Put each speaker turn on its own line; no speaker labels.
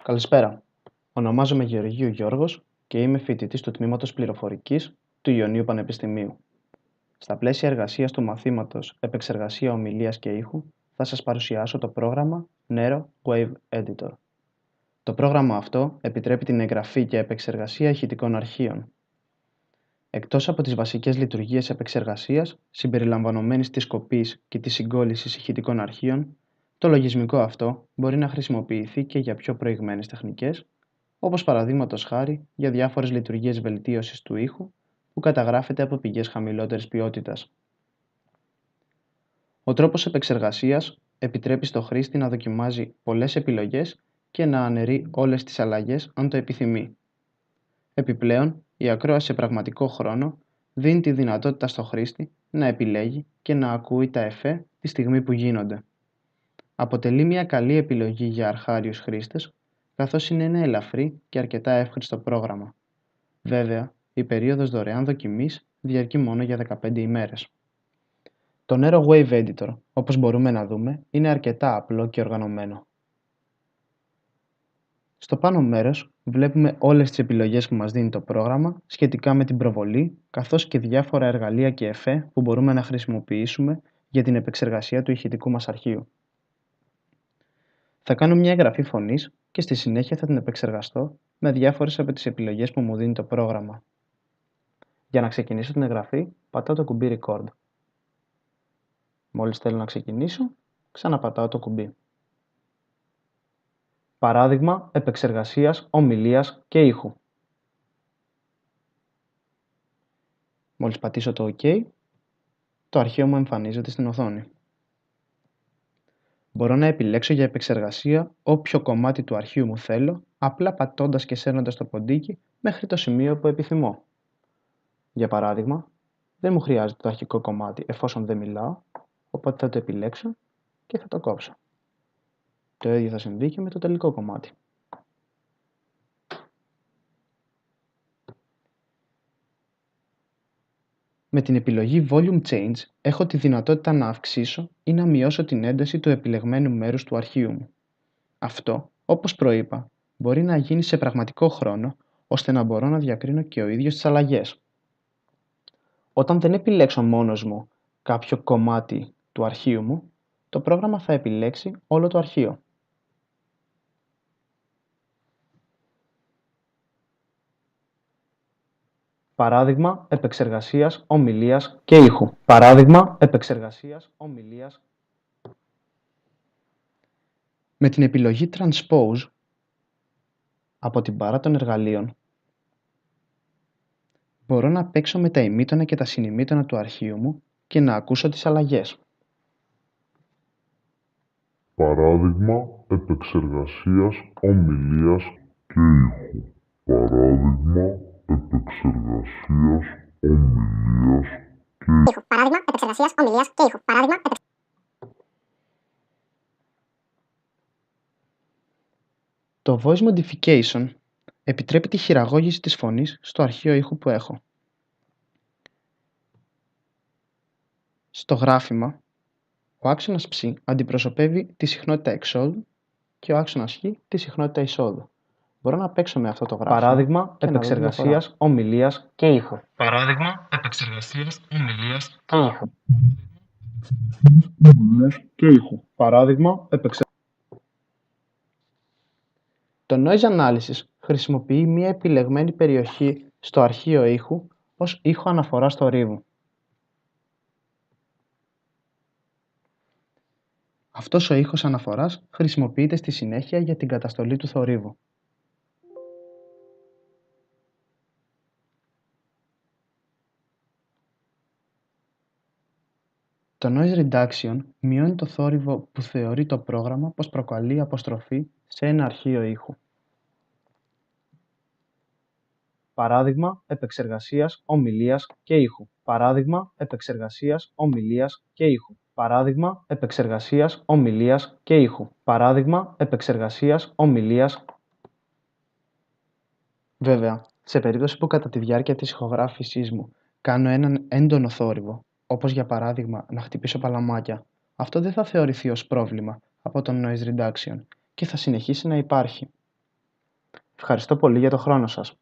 Καλησπέρα. Ονομάζομαι Γεωργίου Γιώργος και είμαι φοιτητής του Τμήματος Πληροφορικής του Ιωνίου Πανεπιστημίου. Στα πλαίσια εργασίας του μαθήματος Επεξεργασία Ομιλίας και Ήχου θα σας παρουσιάσω το πρόγραμμα Nero Wave Editor. Το πρόγραμμα αυτό επιτρέπει την εγγραφή και επεξεργασία ηχητικών αρχείων. Εκτός από τις βασικές λειτουργίες επεξεργασίας, συμπεριλαμβανομένης της κοπής και της συγκόλλησης ηχητικών αρχείων, το λογισμικό αυτό μπορεί να χρησιμοποιηθεί και για πιο προηγμένες τεχνικές, όπως παραδείγματος χάρη για διάφορες λειτουργίες βελτίωσης του ήχου που καταγράφεται από πηγές χαμηλότερης ποιότητας. Ο τρόπος επεξεργασίας επιτρέπει στο χρήστη να δοκιμάζει πολλές επιλογές και να αναιρεί όλες τις αλλαγές αν το επιθυμεί. Επιπλέον, η ακρόαση σε πραγματικό χρόνο δίνει τη δυνατότητα στο χρήστη να επιλέγει και να ακούει τα εφέ τη στιγμή που γίνονται. Αποτελεί μια καλή επιλογή για αρχάριους χρήστες, καθώς είναι ένα ελαφρύ και αρκετά εύχριστο πρόγραμμα. Βέβαια, η περίοδος δωρεάν δοκιμής διαρκεί μόνο για 15 ημέρες. Το Nero Wave Editor, όπως μπορούμε να δούμε, είναι αρκετά απλό και οργανωμένο. Στο πάνω μέρος βλέπουμε όλες τις επιλογές που μας δίνει το πρόγραμμα σχετικά με την προβολή, καθώς και διάφορα εργαλεία και εφέ που μπορούμε να χρησιμοποιήσουμε για την επεξεργασία του ηχητικού μας αρχείου. Θα κάνω μια εγγραφή φωνής και στη συνέχεια θα την επεξεργαστώ με διάφορες από τις επιλογές που μου δίνει το πρόγραμμα. Για να ξεκινήσω την εγγραφή, πατάω το κουμπί Record. Μόλις θέλω να ξεκινήσω, ξαναπατάω το κουμπί. Παράδειγμα επεξεργασίας ομιλίας και ήχου. Μόλις πατήσω το OK, το αρχείο μου εμφανίζεται στην οθόνη. Μπορώ να επιλέξω για επεξεργασία όποιο κομμάτι του αρχείου μου θέλω, απλά πατώντας και σέρνοντας το ποντίκι μέχρι το σημείο που επιθυμώ. Για παράδειγμα, δεν μου χρειάζεται το αρχικό κομμάτι εφόσον δεν μιλάω, οπότε θα το επιλέξω και θα το κόψω. Το ίδιο θα συμβεί και με το τελικό κομμάτι. Με την επιλογή Volume Change έχω τη δυνατότητα να αυξήσω ή να μειώσω την ένταση του επιλεγμένου μέρους του αρχείου μου. Αυτό, όπως προείπα, μπορεί να γίνει σε πραγματικό χρόνο, ώστε να μπορώ να διακρίνω και ο ίδιος τις αλλαγές. Όταν δεν επιλέξω μόνος μου κάποιο κομμάτι του αρχείου μου, το πρόγραμμα θα επιλέξει όλο το αρχείο. Παράδειγμα επεξεργασίας ομιλίας και ήχου. Παράδειγμα επεξεργασίας ομιλίας. Με την επιλογή Transpose από την μπάρα των εργαλείων, μπορώ να παίξω με τα ημίτωνα και τα συνημίτωνα του αρχείου μου και να ακούσω τις αλλαγές.
Παράδειγμα επεξεργασίας ομιλίας και ήχου. Παράδειγμα επεξεργασίας ομιλίας και ήχου.
Παράδειγμα επεξεργασίας ομιλίας και ήχου. Παράδειγμα
Το Voice Modification επιτρέπει τη χειραγώγηση της φωνής στο αρχείο ήχου που έχω. Στο γράφημα, ο άξονας ψ αντιπροσωπεύει τη συχνότητα εξόδου και ο άξονας χ τη συχνότητα εισόδου. Μπορώ να παίξω με αυτό το γράφημα. Παράδειγμα επεξεργασίας ομιλίας και ήχου.
Παράδειγμα επεξεργασίας ομιλίας
και ήχου. Παράδειγμα Το Noise Analysis χρησιμοποιεί μία επιλεγμένη περιοχή στο αρχείο ήχου ως ήχο αναφοράς θορύβου. Αυτός ο ήχος αναφοράς χρησιμοποιείται στη συνέχεια για την καταστολή του θορύβου. Το Noise Reduction μειώνει το θόρυβο που θεωρεί το πρόγραμμα πως προκαλεί αποστροφή σε ένα αρχείο ήχου. Παράδειγμα επεξεργασίας ομιλίας και ήχου. Παράδειγμα επεξεργασίας ομιλίας και ήχου. Παράδειγμα επεξεργασίας ομιλίας και ήχου. Παράδειγμα επεξεργασίας ομιλίας. Βέβαια, σε περίπτωση που κατά τη διάρκεια της ηχογράφησής μου κάνω έναν έντονο θόρυβο, όπως για παράδειγμα να χτυπήσω παλαμάκια, αυτό δεν θα θεωρηθεί ως πρόβλημα από το Noise Reduction και θα συνεχίσει να υπάρχει. Ευχαριστώ πολύ για το χρόνο σας.